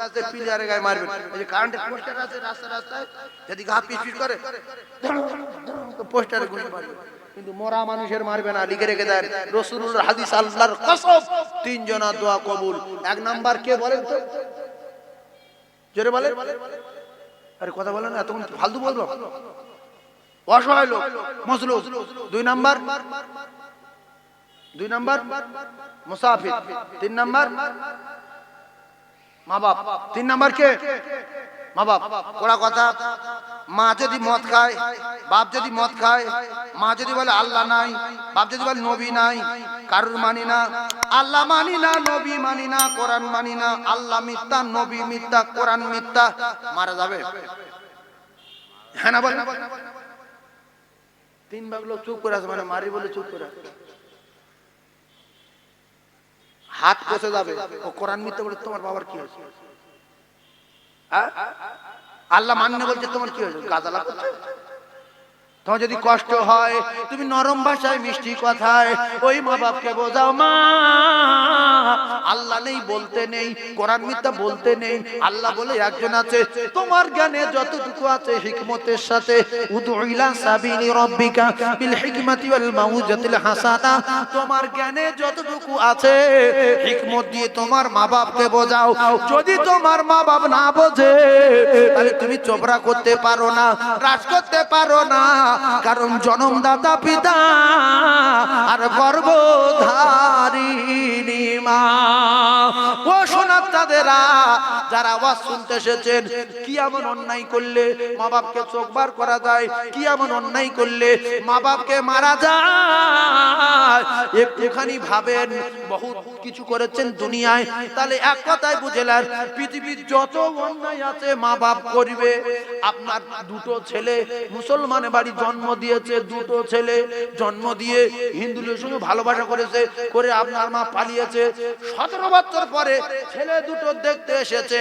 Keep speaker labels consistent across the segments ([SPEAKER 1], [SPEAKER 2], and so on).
[SPEAKER 1] আছে পিলারে গায়ে মারবেন। এই যে কারেন্টের পোস্টার আছে রাস্তায়, যদি গা পিছ করে তো পোস্টারে গুলি মারবে, কিন্তু মরা মানুষের মারবে না। লিখে রেখে দেন রাসূলুল্লাহর হাদিস, আল্লাহর কসম, তিনজনের দোয়া কবুল। এক নাম্বার কে বলেন তো? জোরে বলেন। আরে কথা বলেন, এতক্ষণ ফালতু বলবো? অসহায় লোক, মজলুম। দুই নাম্বার মুসাফির। তিন নাম্বার মা বাপ। তিন নাম্বার কে? মা বাপ। ওরা কথা, মা যদি মদ খায়, বাপ যদি মদ খায়, মা যদি বলে আল্লাহ নাই, বাপ যদি বলে নবী নাই, কারুর মানি না, আল্লাহ মানি না, নবী মানি না, কোরআন মানি না, আল্লাহ মিথ্যা, নবী মিথ্যা, কোরআন মিথ্যা, মারা যাবে? হ্যাঁ না বল? তিন ভাগ লোক চুপ করে আছে, মানে মারি বলে চুপ করে আছে। হাত কষে যাবে, ও কোরআন মিথ্যা বলে তোমার বাবার কি হয়েছে? আল্লাহ মান্য বলছে তোমার কি হয়েছে? গাজালা করছে। তোমার যদি কষ্ট হয়, তুমি নরম ভাষায় মিষ্টি কথায় ওই মা বাপকে বোঝাও, মা আল্লাহ নেই বলতে নেই, কোরআন মিথ্যা বলতে নেই। আল্লাহ বলে একজন আছে, তোমার জ্ঞানে যতটুকু আছে হিকমতের সাথে, উদউ ইলা সাবিলি রাব্বিকা বিল হিকমাতি ওয়াল মাউজাতিল হাসানা, তোমার জ্ঞানে যতটুকু আছে হিকমত দিয়ে তোমার মা বাপকে বোঝাও। যদি তোমার মা বাপ না বোঝে, তাহলে তুমি চোপড়া করতে পারো না, রাজ করতে পারো না, কারণ জন্মদাতা পিতা আর গর্ভধারিণী মা। ও সোনার চাঁদেরা, যারা আওয়াজ শুনতে এসেছেন, কি এমন অন্যায় করলে মা বাপকে চোখ বার করা যায়? কি এমন অন্যায় করলে মা বাপকে মারা যায়? একটুখানি ভাবেন, বহুত কিছু করেছেন দুনিয়ায়, তাহলে এক কথায় বুঝলেন, পৃথিবীর যত অন্যায় আছে মা বাপ করবে। আপনার দুটো ছেলে মুসলমান বাড়ি জন্ম দিয়েছে, দুটো ছেলে জন্ম দিয়ে হিন্দুদের সঙ্গে ভালোবাসা করেছে, করে আপনার মা পালিয়েছে। 17 বছর পরে ছেলে দুটো দেখতে এসেছে,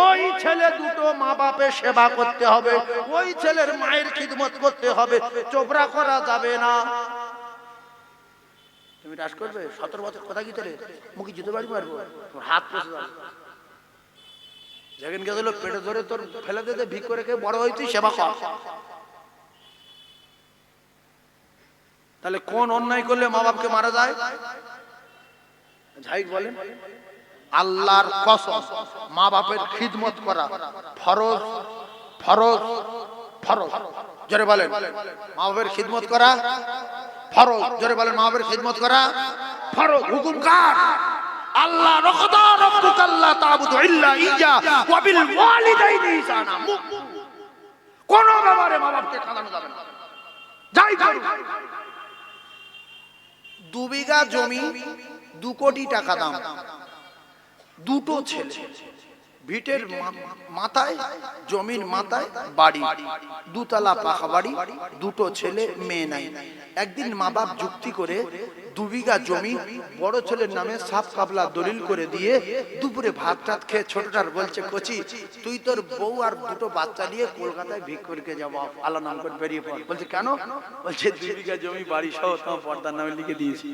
[SPEAKER 1] ওই ছেলে দুটো মা বাপের সেবা করতে হবে, ওই ছেলের মায়ের খিদমত করতে হবে, চোপড়া করা যাবে না। তুমি রাজ করবে? 17 বছর কথা কি তোলে মুখে জুতো বাড়ি মারবো, হাত পচে যাবে। যেখানে গেছিল পেটে ধরে তোর ফেলে দিতে, ভিক করে খেয়ে বড় হয়েছি, সেবা কর। তাহলে কোন অন্যায় করলে মা বাপকে মারা যায়? যাই বলেন, আল্লাহর কসম, মা বাপের খিদমত করা ফরজ, ফরজ, ফরজ। জোরে বলেন, মা বাপের খিদমত করা ফরজ। জোরে বলেন, মা বাপের খিদমত করা ফরজ। হুকুম কার? আল্লাহ, রকদা রব্বুকা আল্লা তা'বুদু ইল্লা ইয়্যা ওয়া বিল ওয়ালিদাইনি ইহসানা। কোন ব্যাপারে মা বাপকে খাওয়ানো যাবে না। যাই করুন, 2 বিঘা জমি 2 কোটি টাকা দাম, দুটো ছেলে, ভিটের মাথায়, জমির মাথায় বাড়ি, 2 তলা পাকা বাড়ি, দুটো ছেলে, মেয়ে নাই। একদিন মা বাপ যুক্তি করে 2 বিঘা জমি বড় ছেলের নামে সাফ কাবলা দলিল করে দিয়ে দুপুরে ভাত টাত খেয়ে ছোটটার বলছে, কচি তুই তোর বউ আর দুটো বাচ্চা নিয়ে কলকাতায় ভিক্ষুরকে যাবো, আল্লাহ নাম করে বেরিয়ে পড়। বলছে কেন? বলছে 2 বিঘা জমি বাড়ি সহ তোমার পর্দার নামে লিখে দিয়েছি,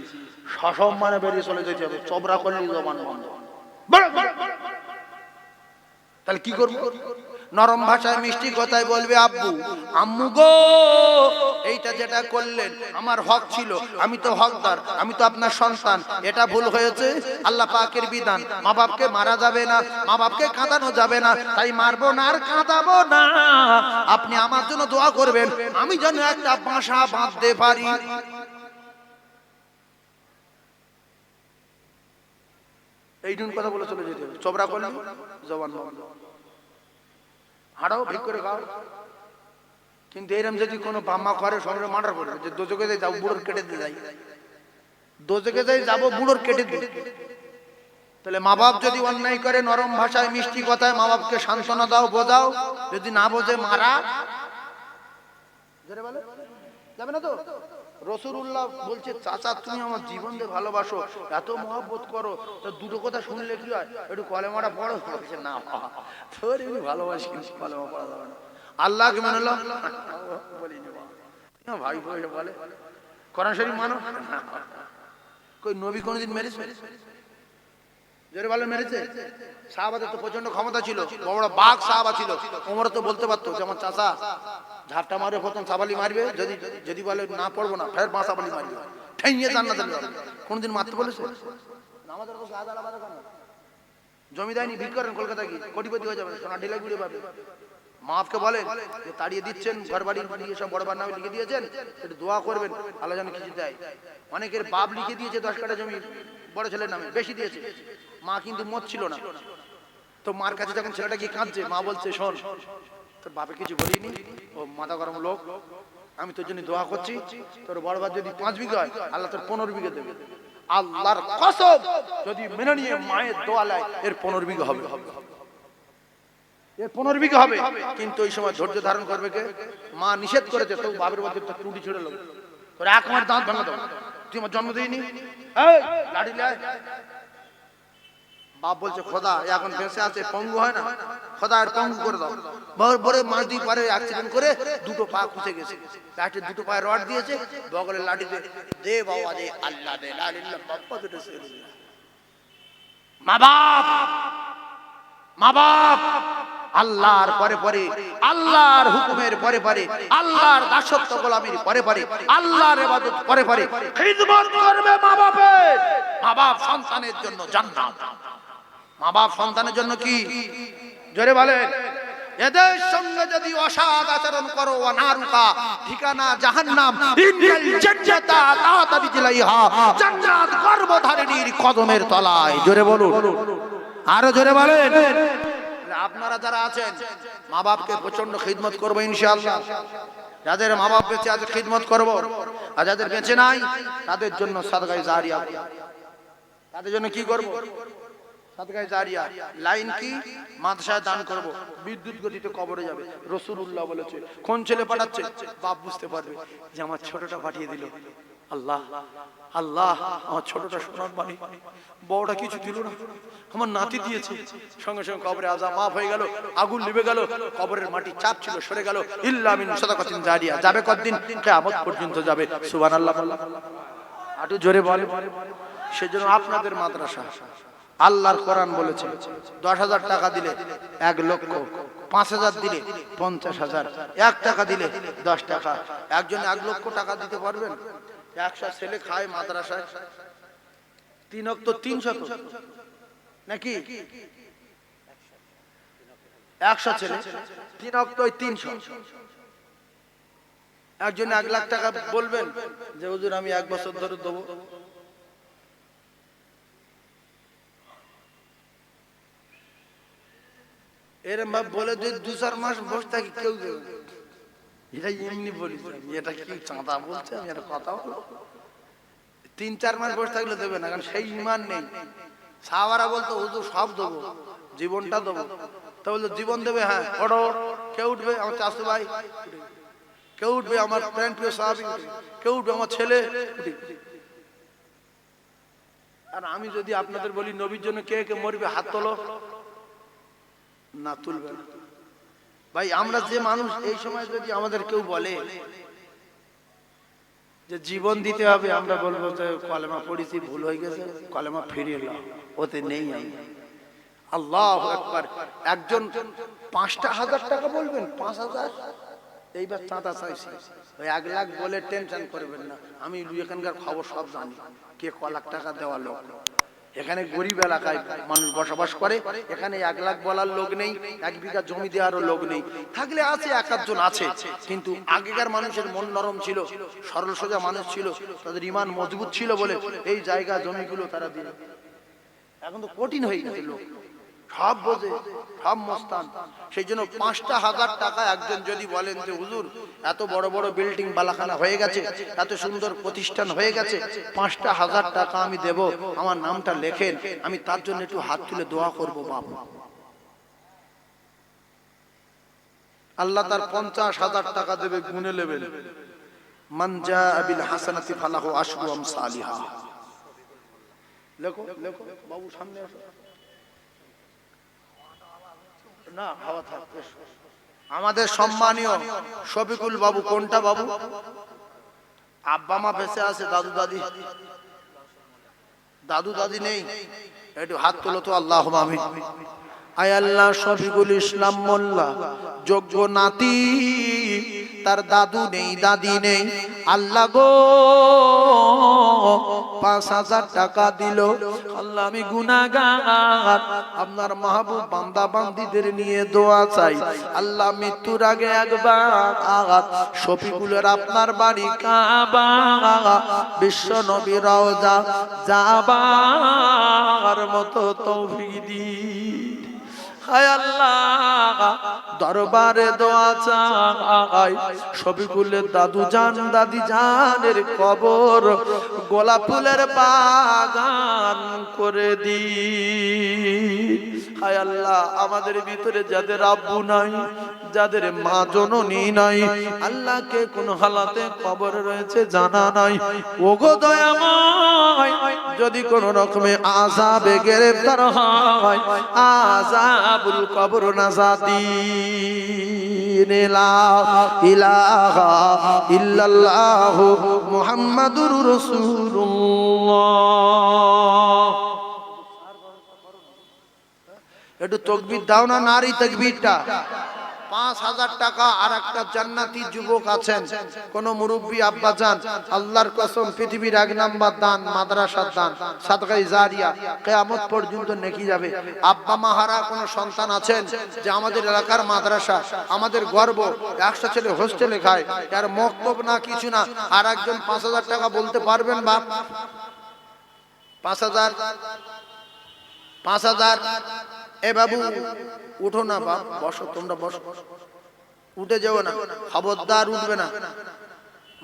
[SPEAKER 1] সসম্মানে বেরিয়ে চলে যেতে হবে, চবরা করলে জবান বন্ধ। তাহলে কি করবো? নরম ভাষায় মিষ্টি কথায় বলবে, আব্বু আম্মু গো, এইটা যেটা করলেন আমার হক ছিল, আমি তো হকদার, আমি তো আপনার সন্তান, এটা ভুল হয়েছে, আল্লাহ পাকের বিধান, মা বাপকে মারা যাবে না, মা বাপকে কাঁদানো যাবে না, তাই মারবো না আর কাঁদাবো না। আপনি আমার জন্য দোয়া করবেন, আমি যেন একটা বাসা বাঁধতে পারি। এই দিন কথা বলে চলে যেতে হবে, চবরা করলে জবান বন্ধ, হাঁটাও ভিক করে খাও। কিন্তু এরম যদি কোনো বাম্মা করে সঙ্গে মার্ডার করে, যে দোজকে যাই যাবো বুড়োর কেটে দিয়ে যাই, দোজকে যাই যাবো বুড়োর কেটে দিয়ে। তাহলে মা বাপ যদি অন্যায় করে, নরম ভাষায় মিষ্টি কথায় মা বাপকে সান্ত্বনা দাও, বোঝাও, যদি না বোঝে মারা যাবে না তো। রাসূলুল্লাহ বলছে, চাচা তুমি আমার জীবন দিয়ে ভালোবাসো, এত মহব্বত করো, তো দুটো কথা শুনলে কি হয়, একটু কলেমাটা পড়ো। বলছে না তোর এমনি ভালোবাসি, কলেমা পড়া যাবে না। আল্লাহকে মেনে নাও, বলিনি ভাই বলে কোরআন শরীফ মানো, কই নবী কোনদিন মেরেছে? জোরে বলেন মেরেছে? সাহাবাদের তো প্রচন্ড ক্ষমতা ছিল, বড় বড় বাঘ সাহাবা ছিল। ওমর তো বলতে পারতো যে আমার চাচা ঝাপটা মারবে, প্রথম সাবালি মারবে, যদি যদি বলে না পড়বো না ফের মা সাবালি মারবে, ঠেঙিয়ে জান্নাতে যাবে। কোনদিন মারতে বলেছে? আমাদের তো গাদা আলাদা কেন? জমি দেয়নি, ভিড় করেন কলকাতা কি কোটিপতি হয়ে যাবে, সোনা ঢিলা ঘুরে পাবে। মাফকে বলেন যে তাড়িয়ে দিচ্ছেন, ঘর বাড়ি দিয়ে সব বড় নামে লিখে দিয়েছেন, একটু দোয়া করবেন আল্লাহ যেন কিছু দেয়। অনেকের বাপ লিখে দিয়েছে 10 কাঠা জমি বড় ছেলের নামে, বেশি দিয়েছে। মা কিন্তু মত ছিল না, তো মার কাছে যখন ছেলেটা গিয়ে কাঁদছে, মা বলছে শোন তোর বাপে কিছু বলিনি, ও মাথা গরম লোক, আমি তোর জন্য দোয়া করছি, তোর বড় ভাই যদি 5 বিঘা হয় আল্লাহ তোর 15 বিঘা দেবে। আল্লাহর কসম যদি মেনে নিয়ে মায়ের দোয়া লায় এর 15 বিঘা হবে, এর 15 বিঘা হবে। কিন্তু ওই সময় ধৈর্য ধারণ করবে কে? মা নিষেধ করেছে, তো বাপের মধ্যে তো টুটি ছেড়ে লোক তোর এক মাস দাঁত ভাঙা দাও, তুই আমার জন্ম দিইনি, এই লাঠি লে। বাপ বলছে খোদা এখন বেঁচে আছে, পঙ্গু হয় না, খোদা আর পঙ্গু করে দাও। বড় মাস 2 পারে অ্যাক্সিডেন্ট করে দুটো পা খুঁজে গেছে, লাঠির দুটো পায়ে রড দিয়েছে, বগলের লাঠি দে বাবা দে, আল্লাহ দে, লা ইলাহা বাপ্পা দুটো ছেড়ে দিল। মা বাপ আল্লাহর পরে পরে, আল্লাহর হুকুমের পরে পরে, আল্লাহর দাসত্ব গোলামির পরে পরে, আল্লাহর ইবাদত পরে পরে খিদমত করবে মা বাপের। মা বাপ সন্তানের জন্য জান্নাত, মা বাপ সন্তানের জন্য কি? জোরে বলেন। এদের সঙ্গে যদি অসৎ আচরণ করো, অনারুকা ঠিকানা জাহান্নাম, ইন্নাল জান্নাতা তাতা বিজলাইহা, জান্নাত গর্ভধারিণীর কদমের তলায়। জোরে বলুন, আরো জোরে বলেন। আপনারা যারা আছেন মা বাপকে প্রচন্ড খিদমত করবো ইনশাআল্লাহ। যাদের মা বাপ বেঁচে আছে খিদমত করবো, আর যাদের বেঁচে নাই তাদের জন্য সাদকায়ে জারিয়া, তাদের জন্য কি করব? সাদকায়ে জারিয়া। লাইন কি? মাদ্রাসায় দান করব, বিদ্যুৎ গতিতে কবরে যাবে। রাসূলুল্লাহ বলেছে কোন ছেলে পাঠাচ্ছে বাপ বুঝতে পারবে যে আমার ছোটটা পাঠিয়ে দিল। আল্লাহ আল্লাহ, আমার ছোটটা সোনার বাণী, বড়টা কিছু দিল না, আমার নাতি দিয়েছে। সঙ্গে সঙ্গে কবরে আযাব মাফ হয়ে গেল, আগুন নিভে গেল, কবরের মাটি চাপ ছিল সরে গেল। ইল্লা মিন সাদাকাতিন জারিয়া। যাবে কতদিন? কিয়ামত পর্যন্ত যাবে। সুবহানাল্লাহ। আটু জোরে বলে। সেজন্য আপনাদের মাদ্রাসা, আল্লাহর কোরআন বলেছে 10,000 টাকা দিলে 1 লক্ষ, 5,000 দিলে 50,000, 1 টাকা দিলে 10 টাকা। একজন 1 লক্ষ টাকা দিতে পারবেন? 100 ছেলে খায় মাদ্রাসায়, 3 অক্ত 300 নাকি? 100 ছেলে 3 অক্ত 300, একজন 1 লাখ টাকা বলবেন যে হুজুর আমি 1 বছর ধরে দেবো। এরম ভাব বলে যদি 2-4 মাস বসে থাকি কেউ দেবে না। এটা এমনি বলিস, এটা কি চাঁদা বলছে? আমি একটা কথা বলো, 3-4 মাস বসে থাকলে দেবে না, কারণ সেই ঈমান নেই। সাহাবারা বলতো হুজুর সব দেবো, জীবনটা দেবো। তো বলতো জীবন দেবে? হ্যাঁ। ওঠো। কে উঠবে? আমার চাচু ভাই। কে উঠবে? আমার প্রাণ প্রিয় সাহাবী। কে উঠবে? আমার ছেলে। আর আমি যদি আপনাদের বলি নবীর জন্য কে কে মরবে হাত তোলো, না তুলবে না। ভাই আমরা যে মানুষ, এই সময় যদি আমাদের কেউ বলে যে জীবন দিতে হবে, আমরা বলবো যে কলেমা পড়েছি, ভুল হয়ে গেছে, কলেমা ফিরিয়ে নাও, ওতে নেই আমি। আল্লাহু আকবার। একজন 5,000 টাকা বলবেন, 5,000 এইবার চাঁদা চাইছি, ওই 1 লাখ বলে টেনশন করবেন না। আমি এখানকার খবর সব জানি, কে ক লাখ টাকা দেওয়া লোক। এখানে গরিব এলাকায় মানুষ বসবাস করে, এখানে 1 লাখ বলার লোক নেই, 1 বিঘা জমি দেওয়ারও লোক নেই। থাকলে আছে, 1-2 জন আছে, কিন্তু আগেকার মানুষের মন নরম ছিল, সরল সোজা মানুষ ছিল, তাদের ঈমান মজবুত ছিল বলে এই জায়গা জমিগুলো তারা দিল। এখন তো কঠিন হয়ে গেছে, লোক সব বোঝে, সব মস্তান। সেই জন্য 5,000 টাকা একজন যদি বলেন যে হুজুর এত বড় বড় বিল্ডিং বালাখানা হয়ে গেছে, এত সুন্দর প্রতিষ্ঠান হয়ে গেছে, 5,000 টাকা আমি দেব, আমার নামটা লেখেন, আমি তার জন্য একটু হাত তুলে দোয়া করব। বাবা আল্লাহ তার 50,000 টাকা দেবে, গুনে নেবেন। মান জাআ বিল হাসানাতি ফালাহু আশরু আমসালিহা। লেখো লেখো বাবু, সামনে আসো না, হাওয়া থাকবে। আমাদের সম্মানীয় শফিকুল বাবু, কোনটা বাবু? আব্বা মা বেঁচে আছে, দাদু দাদি, দাদু দাদি নেই? একটু হাত তোলো তো, আল্লাহুম্মা আমিন। আয় আল্লাহ, শফিকুল ইসলাম মোল্লা যোগ্য নাতি, তার দাদু নেই দাদি নেই, আল্লাহ গো ৫,০০০ টাকা দিল। আল্লাহ আমি গুনাহগার, আপনার মাহবুব বান্দা বান্দীদের নিয়ে দোয়া চাই। আল্লাহ মৃত্যুর আগে একবার শফিকুলের আপনার বাড়ি কাবা, বিশ্ব নবী রওজা যাবার মতো তৌফিক দিন। হায় আল্লাহ, দরবারে দোয়া চাই, শফিকুলের দাদু জান দাদি জানের কবর গোলাপ ফুলের বাগান করে দিন। হায় আল্লাহ, আমাদের ভিতরে যাদের আব্বু নাই, যাদের মা জননী নাই, আল্লাহকে কোন হালাতে কবর রয়েছে জানা নাই, ওগো দয়াময়, যদি কোন রকমে আযাবে গ্রেফতার হয়, আযাবুল কবর নাজাদিন, লা ইলাহা ইল্লাল্লাহ মুহাম্মাদুর রাসূলুল্লাহ। একটু তাকবীর দাও না, নারী তাকবীরটা। ৫,০০০ টাকা। আর একটা জান্নাতি যুবক আছেন, কোন মুরব্বী আব্বা জান, আল্লাহর কসম পৃথিবীর ১ নাম্বার দান মাদ্রাসার দান, সাদকায়ে জারিয়া, কিয়ামত পর্যন্ত নেকি যাবে। আব্বা মাহারা কোন সন্তান আছেন যে আমাদের এলাকার মাদ্রাসা আমাদের গর্ব, ১০০ ছেলে হোস্টেলে খায়, আর মক্তব না কিছু না, আর একজন ৫,০০০ টাকা বলতে পারবেন বাপ? ৫,০০০ ৫,০০০। এ বাবু উঠো না বাপ, বসো, তোমরা বসো, উঠে যাও না, খবরদার উঠবে না,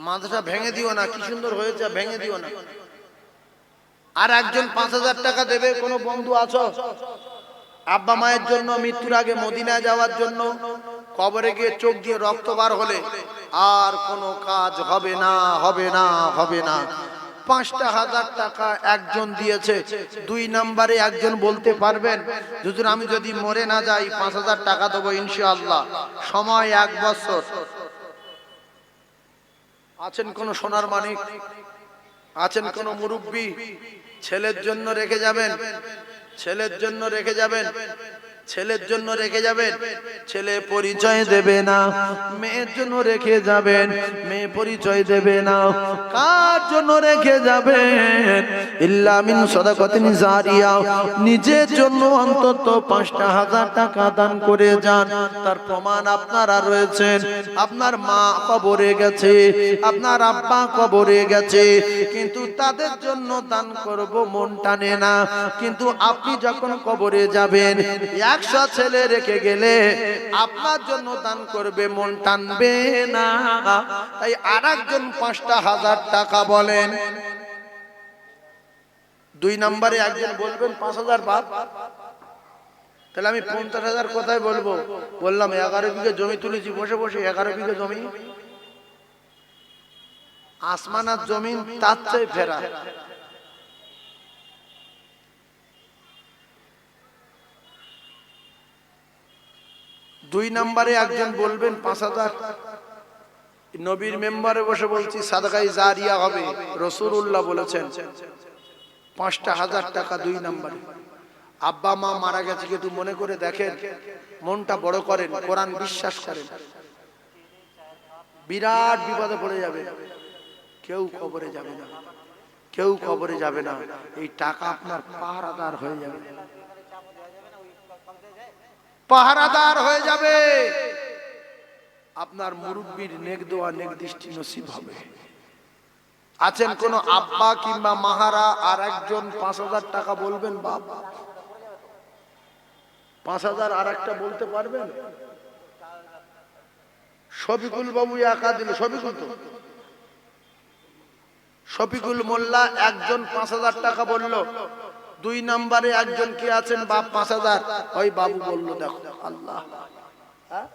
[SPEAKER 1] মাথাটা ভেঙে দিও না, কি সুন্দর হয়েছে, ভেঙে দিও না। আর একজন ৫,০০০ টাকা দেবে, কোন বন্ধু আছো? আব্বা মায়ের জন্য, মৃত্যুর আগে মদিনায় যাওয়ার জন্য, কবরে গিয়ে চোখ দিয়ে রক্ত বার হলে আর কোনো কাজ হবে না, হবে না, হবে না। ৫,০০০ টাকা একজন দিয়েছে। ২ নম্বরে একজন বলতে পারবেন, হুজুর আমি যদি মরে না যাই ৫,০০০ টাকা দেবো ইনশাআল্লাহ, সময় ১ বছর। আছেন কোন সোনার মানিক? আছেন কোন মুরব্বী? ছেলের জন্য রেখে যাবেন, ছেলের জন্য রেখে যাবেন, ছেলের জন্য রেখে যাবেন। ছেলে পরিচয় দেবে না, মেয়ের জন্য রেখে যাবেন, মেয়ে পরিচয় দেবে না। কার জন্য রেখে যাবেন? ইল্লা মিন সাদাকাতিন জারিয়া, নিজের জন্য অন্তত ৫,০০০ টাকা দান করে যান। তার প্রমাণ আপনারা রয়েছেন। আপনার মা কবরে গেছে, আপনার আব্বা কবরে গেছে, কিন্তু তাদের জন্য দান করব মন টানে না। কিন্তু আপনি যখন কবরে যাবেন, ১০০ ছেলে রেখে গেলে আপনার জন্য দান করবে, মন টানবে না। তাই আরেকজন ৫,০০০ টাকা বলেন। ২ নম্বরে একজন বলবেন ৫,০০০ বাপ, তাহলে আমি ৫০,০০০ কোথায় বলবো? বললাম ১১ বিঘে জমি তুলেছি বসে বসে, ১১ বিঘে জমি, আসমান আর জমিন তার চেয়ে ফেরা। দুই নম্বরে একজন বলবেন ৫,০০০। নবীর মেম্বারে বসে বলছি, সাদকায়ে জারিয়া হবে, রাসূলুল্লাহ বলেছেন। ৫,০০০ টাকা ২ নম্বরে। আব্বা মা মারা গেছে, কিন্তু মনে করে দেখেন, মনটা বড় করেন, কোরআন বিশ্বাস করেন, বিরাট বিপদে পড়ে যাবে। কেউ কবরে যাবে না, কেউ কবরে যাবে না। এই টাকা আপনার পাহারাদার হয়ে যাবে, পাহারাদার হয়ে যাবে। আপনার মুরব্বির নেক দোয়া, নেক দৃষ্টি নসিব হবে। আছেন কোন আব্বা কিংবা মাহারা আর একজন ৫,০০০ টাকা বলবেন? বাপ ৫,০০০ আর একটা বলতে পারবেন? শফিকুল বাবু একা দিল, শফিকুল তো, শফিকুল মোল্লা একজন ৫,০০০ টাকা বলল। ২ নম্বরে একজন কি আছেন বাপ ৫,০০০? ওই বাবু বলল, দেখো আল্লাহ, হ্যাঁ